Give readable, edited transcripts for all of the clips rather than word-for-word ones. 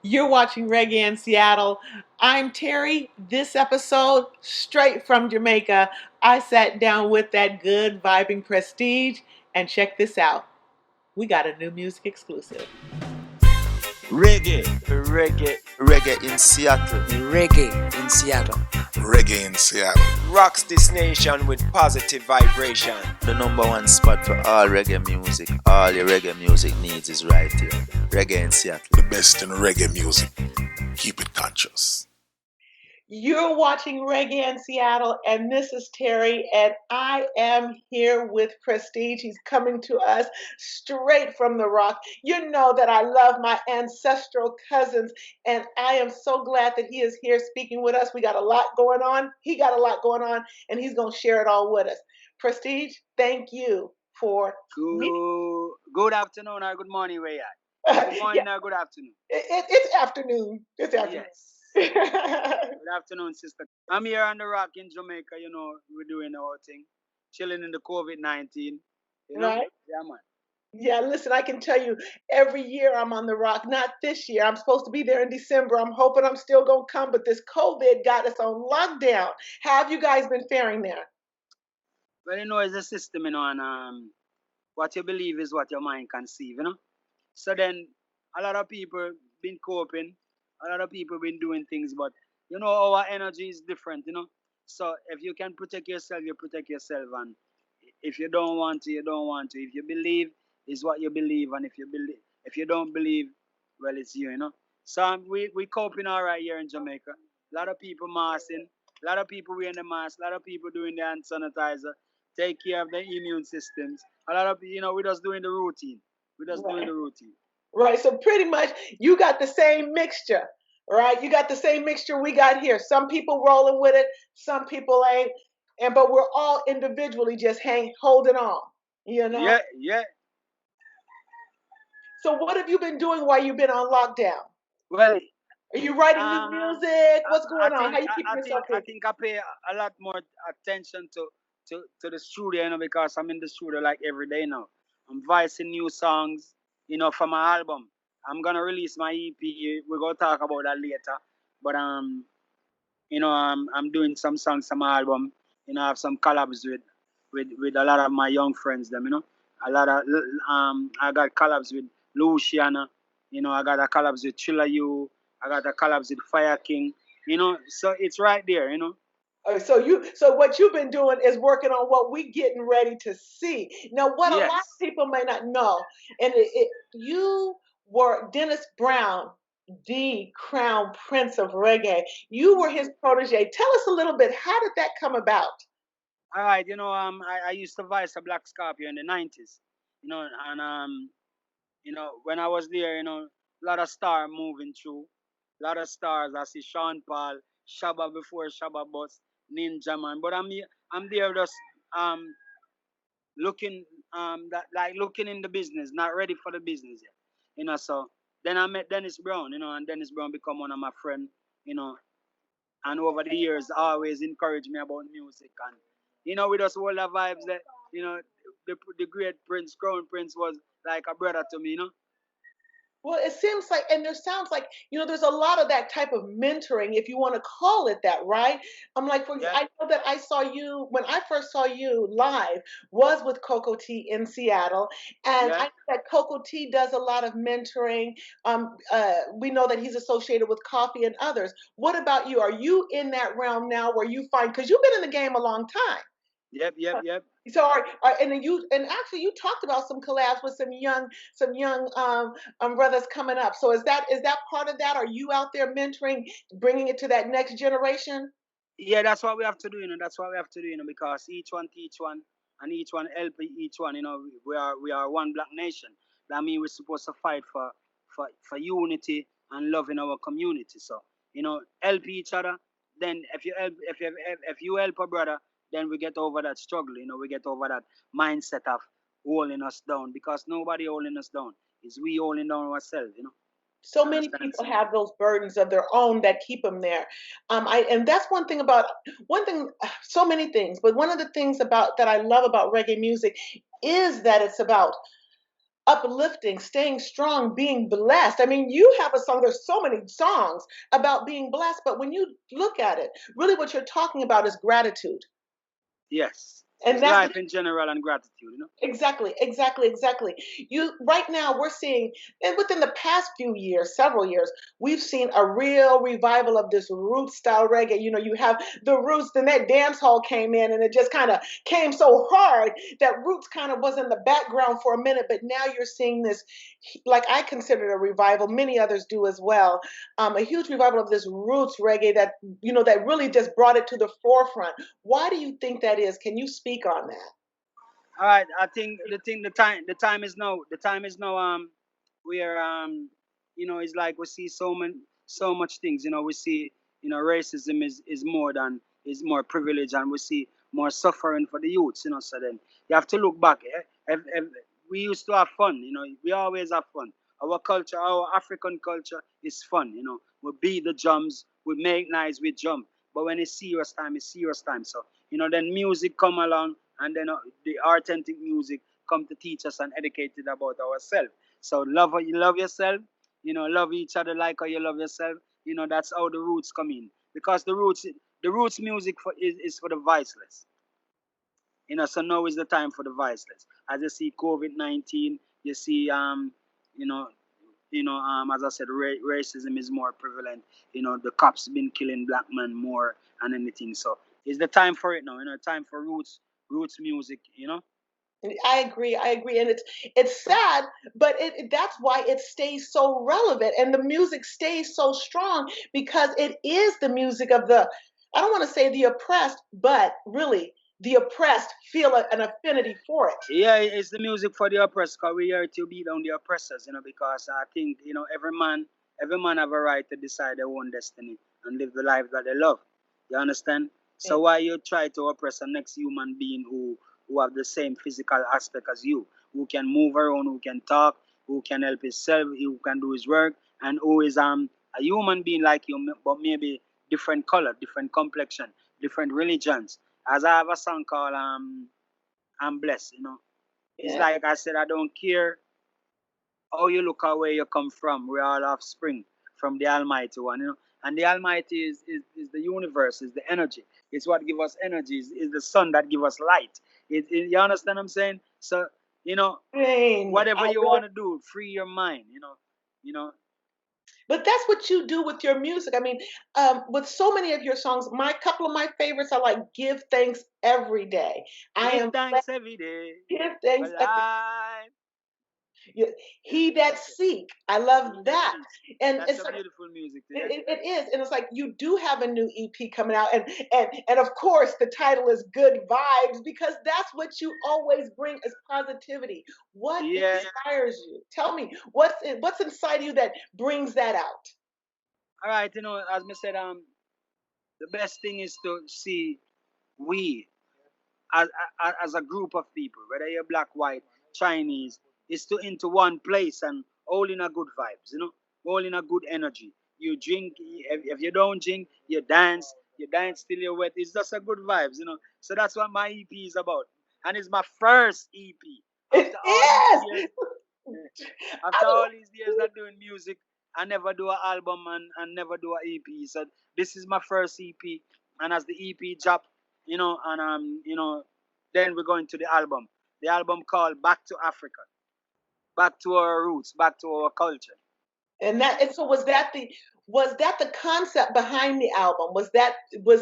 You're watching Reggae in Seattle. I'm Terry. This episode, straight from Jamaica, I sat down with that good vibing Prestige, and check this out. We got a new music exclusive. Reggae. Reggae, Reggae in Seattle. reggae in Seattle. Reggae in Seattle. Rocks this nation with positive vibration. The number one spot for all reggae music. All your reggae music needs is right here. Reggae in Seattle. The best in reggae music. Keep it conscious. You're watching Reggae in Seattle, and this is Terry, and I am here with Prestige. He's coming to us straight from the rock. You know that I love my ancestral cousins, and I am so glad that he is here speaking with us. We got a lot going on. He got a lot going on, and he's going to share it all with us. Prestige, thank you for Good afternoon or good morning, where you at? Good morning or good afternoon? It's afternoon. It's afternoon. Yes. Good afternoon, sister. I'm here on the rock in Jamaica, we're doing our thing. Chilling in the COVID-19. You know? Right. Yeah, man. Yeah, listen, I can tell you every year I'm on the rock. Not this year. I'm supposed to be there in December. I'm hoping I'm still going to come, but this COVID got us on lockdown. How have you guys been faring there? Well, it's a system, and what you believe is what your mind conceive. So then a lot of people been coping, a lot of people been doing things, but our energy is different. So if you can protect yourself, you protect yourself, and if you don't want to, you don't want to. If you believe, is what you believe, and if you don't believe, well, it's you. So we coping all right here in Jamaica. A lot of people masking, a lot of people wearing the mask, a lot of people doing the hand sanitizer, take care of their immune systems. A lot of we're just doing the routine. We're just doing Right. the routine. Right. So pretty much you got the same mixture, right? You got the same mixture we got here. Some people rolling with it, some people ain't. But we're all individually just holding on. Yeah, yeah. So what have you been doing while you've been on lockdown? Well, Are you writing new music? What's going on? How you keeping yourself I busy? think I pay a lot more attention to the studio, because I'm in the studio like every day now. I'm voicing new songs, for my album. I'm gonna release my EP. We're gonna talk about that later. But I'm doing some songs on my album. I have some collabs with a lot of my young friends. Them. A lot of I got collabs with Luciana. I got a collabs with Chilla U. I got a collabs with Fire King. So it's right there. So what you've been doing is working on what we getting ready to see. Now, what a lot of Yes. people may not know, and you were Dennis Brown, the crown prince of reggae. You were his protege. Tell us a little bit. How did that come about? All right. I used to voice a Black Scorpio in the 90s. And when I was there, a lot of stars moving through. A lot of stars. I see Sean Paul, Shabba before Shabba Bus, Ninja Man. But I'm there just um looking looking in the business, not ready for the business yet. So then I met Dennis Brown, and Dennis Brown become one of my friends, you know, and over the years always encouraged me about music, and we just all the vibes that you know the great Prince, Crown Prince was like a brother to me. Well, it seems like, and there sounds like, there's a lot of that type of mentoring, if you want to call it that, right? I'm like, Yeah, I know that I saw you when I first saw you live was with Coco T in Seattle, and I yeah. know that Coco T does a lot of mentoring. We know that he's associated with Coffee and others. What about you? Are you in that realm now where you find, because you've been in the game a long time? Yep, yep, yep. So, and then actually you talked about some collabs with some young brothers coming up. So is that part of that? Are you out there mentoring, bringing it to that next generation? Yeah, that's what we have to do. That's what we have to do. Because each one teach one, and each one help each one. We are one black nation. That means we're supposed to fight for unity and love in our community. So help each other. Then if you help a brother, then we get over that struggle. We get over that mindset of holding us down, because nobody holding us down. It's we holding down ourselves. So You many understand? people have those burdens of their own that keep them there. And that's one thing, so many things, but one of the things about that I love about reggae music is that it's about uplifting, staying strong, being blessed. I mean, you have a song, there's so many songs about being blessed, but when you look at it, really what you're talking about is gratitude. Yes, And it's that's life in general and gratitude. exactly, exactly, exactly. You right now we're seeing, and within the past few years, several years, we've seen a real revival of this root style reggae. You know, you have the roots, then that dance hall came in, and it just kind of came so hard that roots kind of was in the background for a minute. But now you're seeing this, like I consider it a revival. Many others do as well. A huge revival of this roots reggae that that really just brought it to the forefront. Why do you think that is? Can you speak on that? All right, I think the time is now. The time is now. Where it's like we see so much things. We see racism is more than is more privilege, and we see more suffering for the youths. So then you have to look back. We used to have fun. We always have fun. Our culture, our African culture, is fun. We beat the drums, we make nice, we jump. But when it's serious time, it's serious time. So then music come along, and then the authentic music come to teach us and educate it about ourselves. So love yourself, love each other like how you love yourself. That's how the roots come in. Because the roots music is for the voiceless. So now is the time for the voiceless. As you see COVID-19, you see you know, as I said, racism is more prevalent. The cops been killing black men more and anything. So it's the time for it now. Time for roots music. I agree. I agree, and it's sad, but that's why it stays so relevant, and the music stays so strong because it is the music of the. I don't want to say the oppressed, but really the oppressed feel an affinity for it. Yeah, it's the music for the oppressed, because we are to beat down the oppressors, because I think, every man have a right to decide their own destiny and live the life that they love. You understand? So why you try to oppress a next human being who have the same physical aspect as you, who can move around, who can talk, who can help himself, who can do his work, and who is a human being like you, but maybe different color, different complexion, different religions. As I have a song called I'm blessed. It's Yeah. like I said, I don't care how you look or where you come from. We're all offspring from the Almighty One. And the Almighty is the universe, is the energy. It's what gives us energy. Is the sun that gives us light. You understand what I'm saying? So, whatever I you really want to do, free your mind. You know. But that's what you do with your music. I mean, with so many of your songs, my couple of my favorites are like "Give Thanks Every Day." I Give am thanks every day give for thanks every life. He that Okay. seek. I love He that that, seeks. and That's it's a like beautiful music there. it is, and it's like you do have a new EP coming out, and of course the title is "Good Vibes" because that's what you always bring is positivity. What Yeah. inspires you? Tell me what's inside you that brings that out. All right. As I said, the best thing is to see we as a group of people, whether you're black, white, Chinese, is to into one place and all in a good vibes, all in a good energy. You drink, if you don't drink, you dance till you're wet. It's just a good vibes. So that's what my EP is about. And it's my first EP. It After all these is. years, I after was all these years of doing music, I never do an album and never do an EP. So this is my first EP, and as the EP drop, then we're going to the album. The album called Back to Africa, back to our roots, back to our culture. and so was that the concept behind the album? Was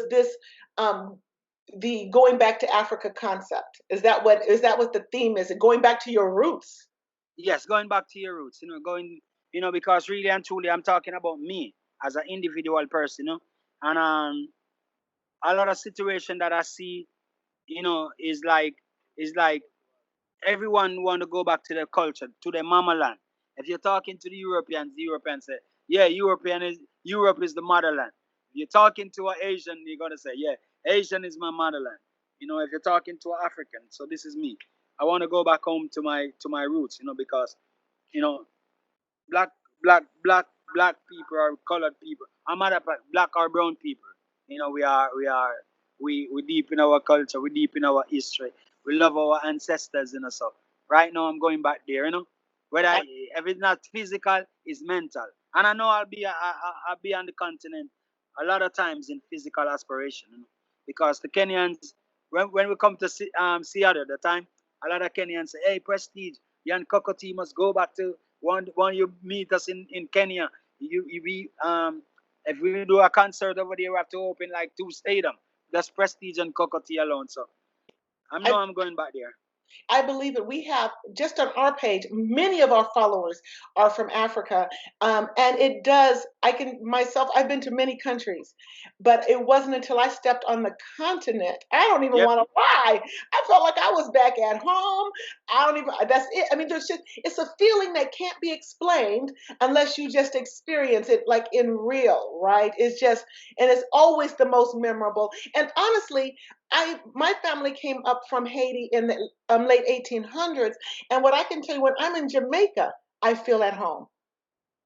this um the going back to Africa concept? Is that what the theme is? Going back to your roots. Yes, going back to your roots. Because really and truly, I'm talking about me as an individual person. And a lot of situation that I see, is like everyone want to go back to their culture, to their mama land. If you're talking to the Europeans say, yeah, Europe is the motherland. If you're talking to an Asian, you're gonna say, yeah, Asian is my motherland. If you're talking to an African, so this is me. I want to go back home to my roots, because you know black black black people or colored people. I'm not black or brown people. We deep in our culture, we deep in our history. We love our ancestors. So right now I'm going back there. Whether if it's not physical, it's mental. And I know I'll be on the continent a lot of times in physical aspiration, because the Kenyans, when we come to Seattle, the time a lot of Kenyans say, "Hey, Prestige, you and Kokoti must go back to one you meet us in Kenya. We if we do a concert over there, we have to open like 2 stadium. That's Prestige and Kokoti alone. So I I'm going back there. I believe that we have just on our page, many of our followers are from Africa. And it does, I can myself, I've been to many countries, but it wasn't until I stepped on the continent. I don't even Yep. want to lie. I felt like I was back at home. I don't even, that's it. I mean, there's just, it's a feeling that can't be explained unless you just experience it like in real, right? It's just, and it's always the most memorable. And honestly, my family came up from Haiti in the late 1800s, and what I can tell you, when I'm in Jamaica, I feel at home.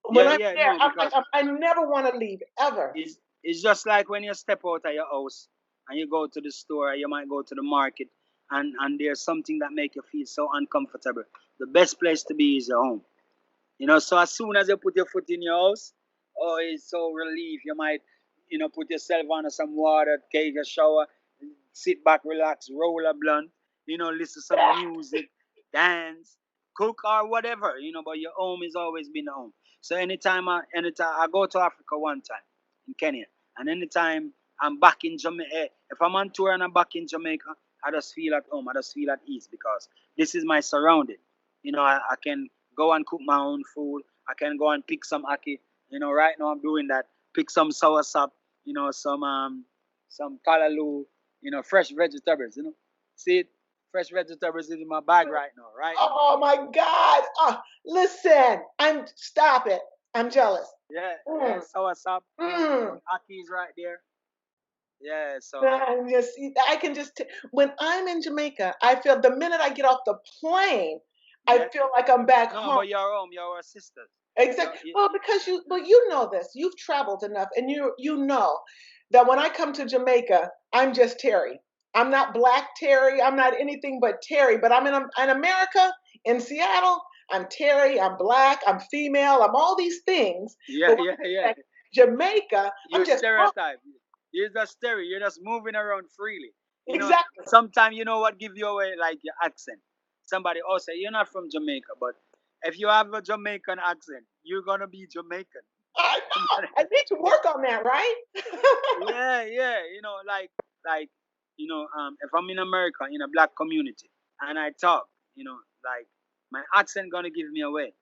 When Yeah, I'm yeah, there, no, I'm like because I never want to leave ever. it's just like when you step out of your house and you go to the store, you might go to the market, and there's something that make you feel so uncomfortable. The best place to be is your home. So as soon as you put your foot in your house, oh, it's so relief. You might, put yourself under some water, take a shower, sit back, relax, roll a blunt, listen to some music, dance, cook or whatever, but your home is always been home. So anytime I go to Africa one time in Kenya, and anytime I'm back in Jamaica, if I'm on tour and I'm back in Jamaica, I just feel at home. I just feel at ease because this is my surrounding. I can go and cook my own food. I can go and pick some ackee. Right now I'm doing that. Pick some soursop, some kalaloo, fresh vegetables, See it? Fresh vegetables is in my bag right now, right now. Oh my God! Oh, listen, stop it. I'm jealous. Yeah, yeah, Mm, soursop, mm. ackee right there. Yeah, so I can just when I'm in Jamaica, I feel the minute I get off the plane, I yeah. feel like I'm back No, home. but you're home, you're our sisters. Exactly. You're, Well, because you know this. You've traveled enough, and you know that when I come to Jamaica, I'm just Terri. I'm not Black Terri. I'm not anything but Terri. But I'm in America, in Seattle. I'm Terri. I'm Black. I'm female. I'm all these things. yeah, But when yeah, I yeah. get to Jamaica, I'm You just stereotype. You're just stereo. You're just moving around freely. exactly. Sometimes you know what give you away, like your accent. Somebody also you're not from Jamaica, but if you have a Jamaican accent, you're gonna be Jamaican. I know. I need to work on that, right? Yeah, yeah. Like if I'm in America in a black community and I talk, like my accent gonna give me away.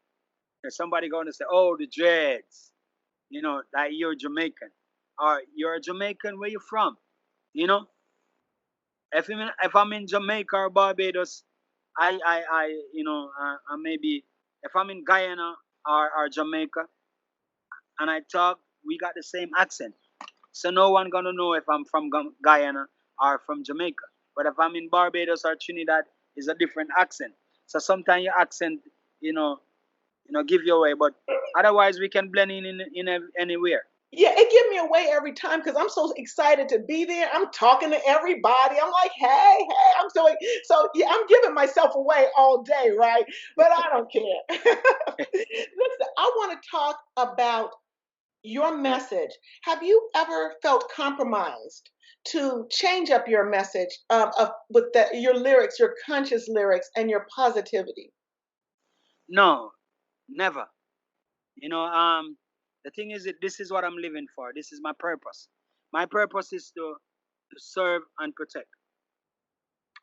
There's somebody gonna say, "Oh, the dreads," like you're Jamaican, or you're a Jamaican. Where you from? You know, if I'm in Jamaica or Barbados, maybe if I'm in Guyana or Jamaica and I talk, we got the same accent. So no one gonna know if I'm from Guyana or from Jamaica. But if I'm in Barbados or Trinidad, it's a different accent. So sometimes your accent, you know, give you away. But otherwise, we can blend in anywhere. Yeah, it give me away every time because I'm so excited to be there. I'm talking to everybody. I'm like, hey, hey, so yeah, I'm giving myself away all day, right? But I don't care. Listen, I want to talk about your message. Have you ever felt compromised to change up your message with your lyrics, your conscious lyrics, and your positivity? No, never. The thing is that this is what I'm living for. This is my purpose. My purpose is to serve and protect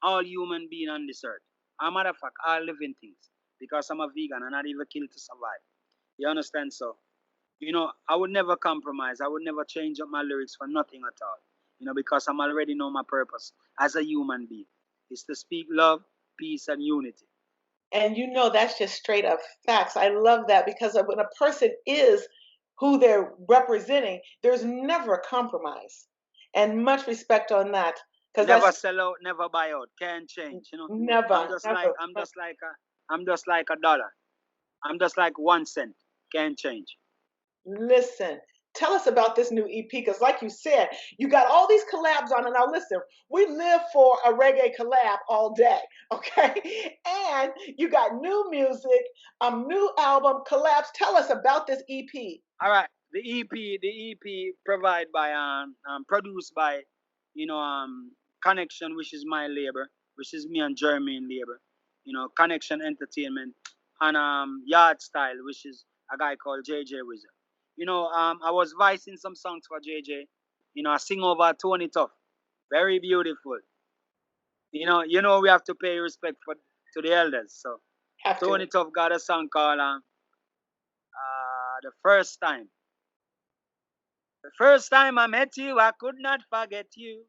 all human beings on this earth. As a matter of fact, all living things. Because I'm a vegan and not even kill to survive. You understand? So, I would never compromise. I would never change up my lyrics for nothing at all. Because I'm already know my purpose as a human being. Is to speak love, peace, and unity. And you know that's just straight up facts. I love that because when a person is who they're representing, there's never a compromise. And much respect on that because Never that's sell out, never buy out. Can't change. I'm never, just like never. I'm just like a dollar. I'm just like 1 cent. Can't change. Listen, Tell us about this new EP, because like you said, you got all these collabs on it. Now listen, we live for a reggae collab all day, okay? And you got new music, new album collabs. Tell us about this EP. All right, the EP provided by produced by, you know, Connection, which is my label, which is me and Jermaine label, you know, Connection Entertainment, and Yard Style, which is a guy called JJ Wizard. You know, I was voicing some songs for JJ. You know, I sing over Tony Tuff, very beautiful. You know, we have to pay respect for to the elders. So Have to. Tony Tuff got a song called the first time. The first time I met you, I could not forget you.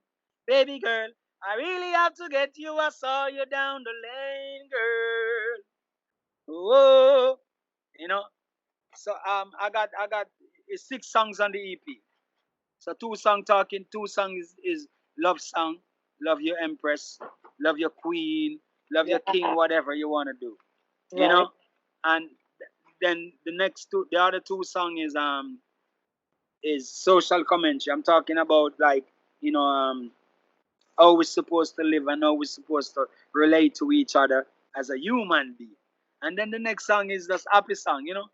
Baby girl, I really have to get you. I saw you down the lane, girl. Whoa. You know, so I got six songs on the EP. So two song talking, two songs is love song, love your empress, love your queen, love Yeah, your king, whatever you want to do. You right. know? And then the other two song is social commentary. I'm talking about like, you know, how we're supposed to live and how we're supposed to relate to each other as a human being. And then the next song is just happy song, you know.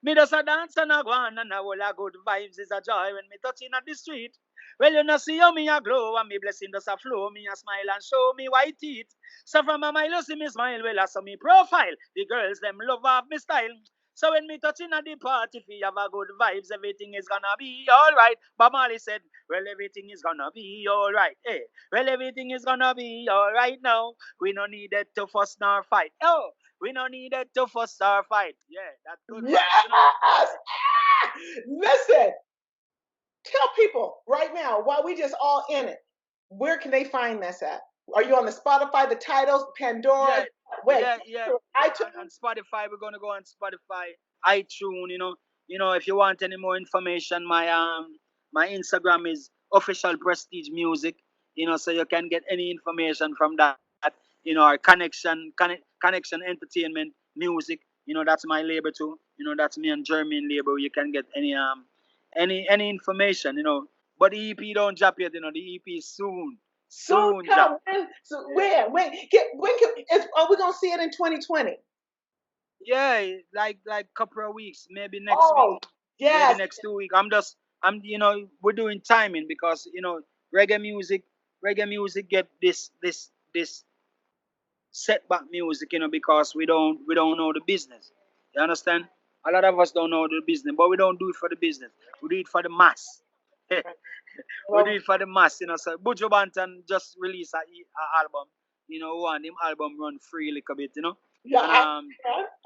Me just a dance and a go on and a whole a good vibes is a joy when me touching at the street. Well, you know, see how me a glow and me blessing does a flow. Me a smile and show me white teeth. So from a mile you see me smile, well, I saw me profile. The girls, them love off me style. So when me touching at the party, if you have a good vibes, everything is gonna be alright. But Molly said, well, everything is gonna be alright. Hey, well, everything is gonna be alright now. We no needed to fuss nor fight. Oh, we no needed to fuss or fight. Yeah, that's good Yes. vibes, you know? Ah! Listen, tell people right now while we just all in it, where can they find this at? Are you on the Spotify, the titles, Pandora? Yeah, Wait, yeah. On iTunes? Spotify, we're gonna go on Spotify, iTunes. If you want any more information, my Instagram is official Prestige Music. So you can get any information from that. Our connection entertainment music. That's my label too. That's me and German label. You can get any information. But the EP don't drop yet. The EP is Soon soon drop. come. When? So when can? Are we gonna see it in 2020? Yeah, like couple of weeks, maybe next week, Oh, maybe yes. next 2 week. We're doing timing because reggae music, reggae music get this setback music, because we don't know the business. You understand? A lot of us don't know the business, but we don't do it for the business. We do it for the mass. We do Well, it for the mass, So Buju Banton just released a album. One him album run free a little bit, yeah. and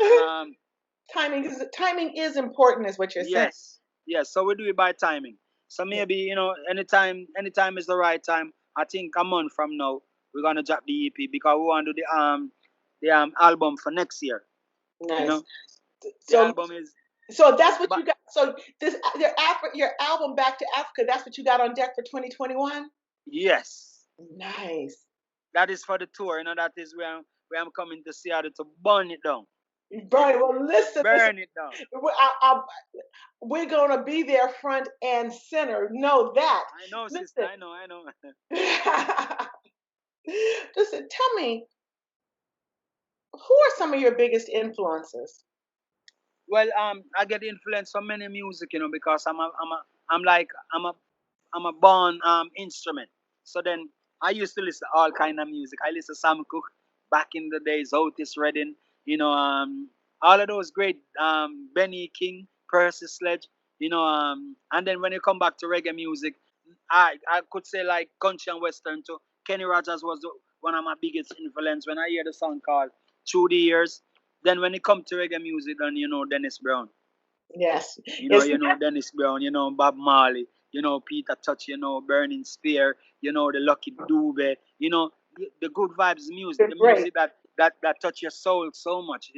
and Timing is important, is what you're saying. yes. So we do it by timing. So Yeah. maybe anytime is the right time. I think a month from now we're gonna drop the EP because we want to do the album for next year. You Nice. know, the So album is so that's is what but you got. So your album Back to Africa. That's what you got on deck for 2021. yes, Nice. that is for the tour. That is where I'm coming to Seattle to burn it down, Brian, well, to listen. burn it down. We're gonna be there front and center. Know that. I know, sister. Listen. I know. Listen. Tell me, who are some of your biggest influences? Well, I get influence from many music, because I'm a born instrument. So then I used to listen to all kind of music. I listen to Sam Cooke back in the days, Otis Redding, all of those great Benny King, Percy Sledge, and then when you come back to reggae music, I could say like country and western too. Kenny Rogers was one of my biggest influence when I hear the song called Through the Years. Then when it come to reggae music, then Dennis Brown. Yes. It's Dennis Brown, Bob Marley, Peter Touch, Burning Spear, the Lucky Dube, the good vibes music, the great. music that touch your soul so much,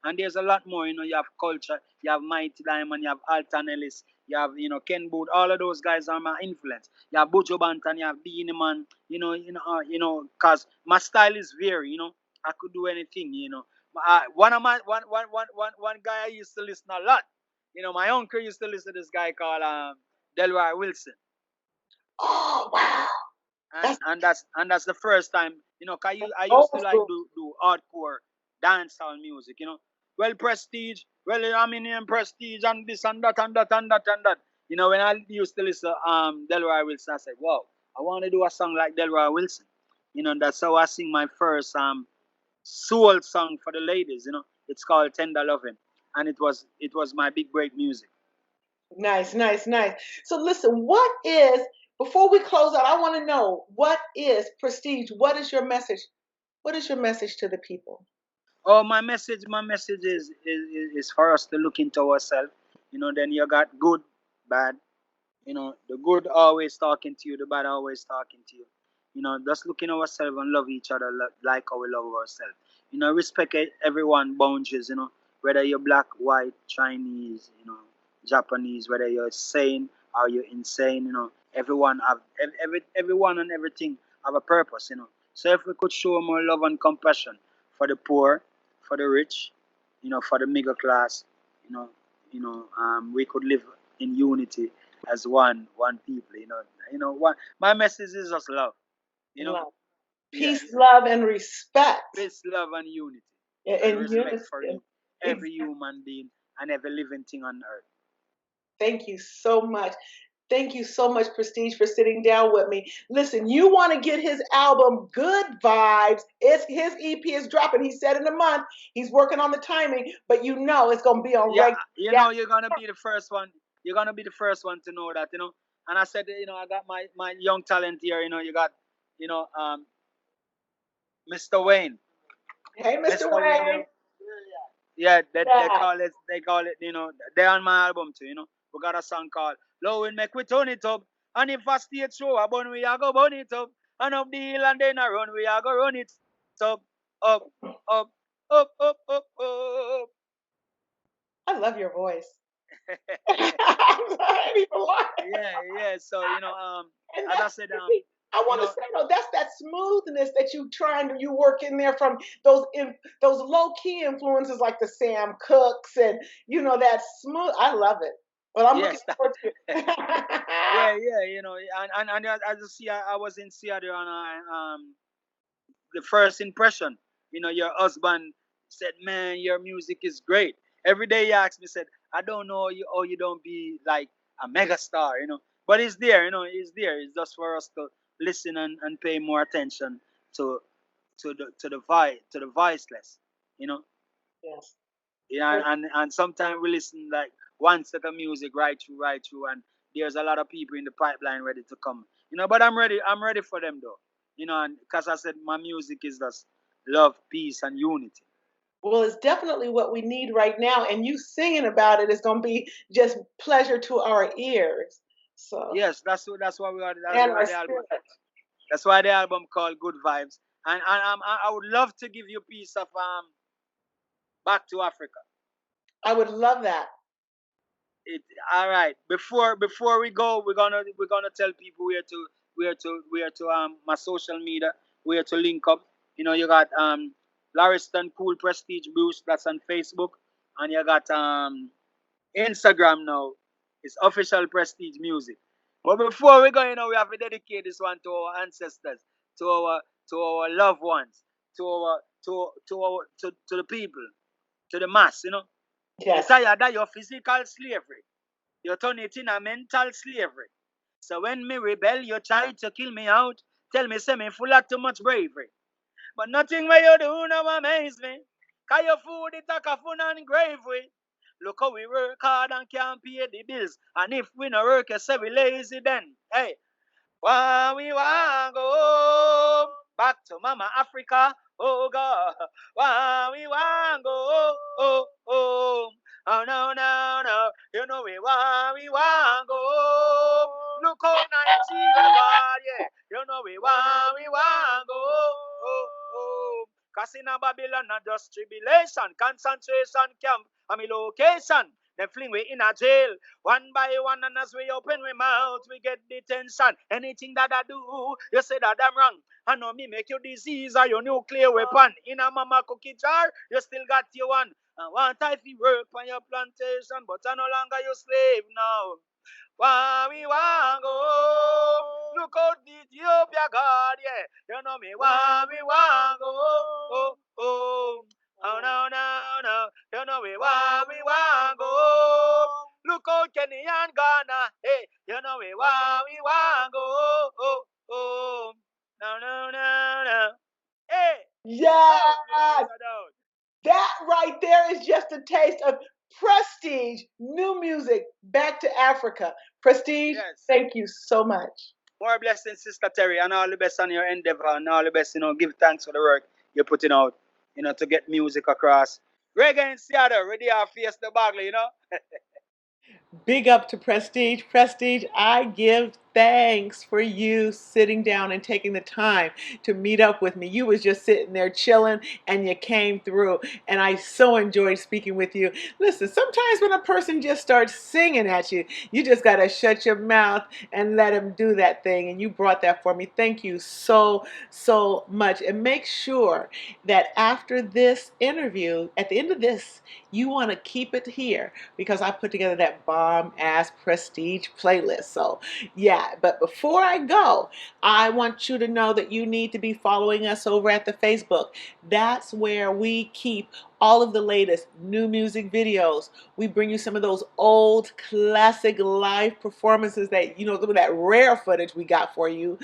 And there's a lot more, you have Culture, you have Mighty Diamond, you have Alton Ellis, you have, Ken Booth, all of those guys are my influence. You have Buju Banton, you have Beanie Man, cause my style is very, I could do anything. One guy I used to listen a lot. My uncle used to listen to this guy called Delroy Wilson. Oh wow, and that's that's the first time, cause I used old to like school. do hardcore dancehall music, well, Prestige, well, I mean, Prestige, and this and that and that and that and that. When I used to listen Delroy Wilson, I said, wow, I want to do a song like Delroy Wilson. That's how I sing my first soul song for the ladies. It's called Tender Loving, and it was my big break music. Nice, nice, nice. So listen, what is before we close out? I want to know what is prestige. What is your message? What is your message to the people? Oh, my message is for us to look into ourselves. Then you got good, bad. The good always talking to you, the bad always talking to you. Just look in ourselves and love each other like how we love ourselves. Respect everyone boundaries. Whether you're black, white, Chinese, Japanese, whether you're sane or you're insane. Everyone have everyone and everything have a purpose. So if we could show more love and compassion for the poor, for the rich, for the middle class, you know, we could live in unity as one people. One. My message is just love. You know, Love, yeah, peace, love, and respect, peace, love, and unity, and and respect unity. for every Exactly. human being and every living thing on earth. Thank you so much. Thank you so much, Prestige, for sitting down with me. Listen, you want to get his album, Good Vibes. It's his EP is dropping. He said in a month. He's working on the timing, but you know it's gonna be on Yeah, regular. Yeah. you're gonna be the first one. You're gonna be the first one to know that. And I said, I got my young talent here. You got, you know, um, Mr. Wayne, Hey, Mr. Mr. Wayne. Wayne. Yeah, they Yeah. call it. They call it. They're on my album too. We got a song called "Low and Make We Turn It Up." And if I stay true, I burn we I go burn it up. And up the hill and then I run we I go run it up, up, up, up. I love your voice. I ain't even lying. Yeah, yeah. So And as I that's said, see, I you want to know, say though, that's that smoothness that you work in there from those low key influences like the Sam Cooks and that smooth. I love it. Well, I'm looking yes, forward to it. yeah, yeah. And as you see, I was in Seattle and the first impression. Your husband said, "Man, your music is great." Every day he asked me, said, "I don't know you, or you don't be like a mega star, but it's there, it's there. It's just for us to listen and pay more attention to to the voiceless, you know." Yes. Yeah, and sometimes we listen like one set of music right through, and there's a lot of people in the pipeline ready to come. But I'm ready for them though. And because I said my music is just love, peace, and unity. Well, it's definitely what we need right now, and you singing about it is going to be just pleasure to our ears. So, Yes, that's why we are. That's and why our the album. spirit. That's why the album called Good Vibes. And I would love to give you a piece of Back to Africa. I would love that. It all right. Before we go, we're gonna tell people where to my social media, where to link up. You got Lariston Cool Prestige Bruce, that's on Facebook, and you got Instagram now. It's official Prestige Music. But before we go, we have to dedicate this one to our ancestors, to our loved ones, to the people, to the mass. You Yes. tired of your physical slavery. You turn it in a mental slavery. So when me rebel, you try to kill me out. Tell me, say me full of too much bravery. But nothing where you do now amaze me. Cause your food it a fun and grave way. Look how we work hard and can't pay the bills. And if we no work, you say we lazy then. Hey, why we want go back to Mama Africa? Oh God, why we want go home? Oh no no no, we why we want go. Look how Nigeria bad, yeah. We why we want go home. Cause in a Babylon, not just tribulation, concentration camp, I mean location. They fling we in a jail. One by one, and as we open we mouth, we get detention. Anything that I do, you say that I'm wrong. I know me make your disease or your nuclear weapon. In a mama cookie jar, you still got your one. And one time you work on your plantation, but I no longer your slave now. Why we a God, yeah. You know me want go, oh, oh. Oh, no, no, no. You know we want go. Look out Kenny and Ghana, hey. You know we want go, oh, oh. No, no, no, no. Hey. Yes, Oh, that right there is just a taste of Prestige, new music, back to Africa. Prestige, yes. thank you so much. More blessings, Sister Terri, and all the best on your endeavor, and all the best, give thanks for the work you're putting out, to get music across. Reggae in Seattle, ready to face the bagel. Big up to Prestige. Prestige, I give thanks for you sitting down and taking the time to meet up with me. You was just sitting there chilling and you came through, and I so enjoyed speaking with you. Listen, sometimes when a person just starts singing at you, you just got to shut your mouth and let him do that thing, and you brought that for me. Thank you so, so much. And make sure that after this interview, at the end of this, you want to keep it here because I put together that bomb ass Prestige playlist. So yeah, but before I go, I want you to know that you need to be following us over at the Facebook. That's where we keep all of the latest new music videos. We bring you some of those old classic live performances that, some of that rare footage we got for you.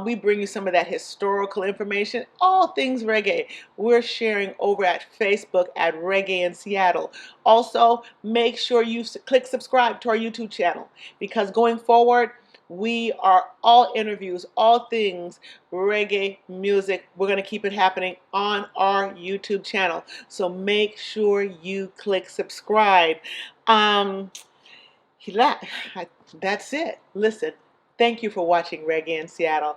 We bring you some of that historical information, all things reggae. We're sharing over at Facebook at Reggae in Seattle. Also, make sure you click subscribe to our YouTube channel because going forward, we are all interviews, all things reggae music. We're going to keep it happening on our YouTube channel. So make sure you click subscribe. That's it. Listen, thank you for watching Reggae in Seattle.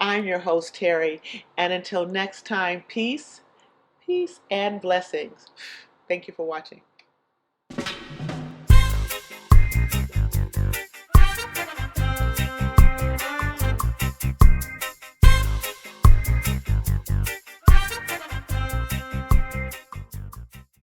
I'm your host, Terri. And until next time, peace, peace, and blessings. Thank you for watching.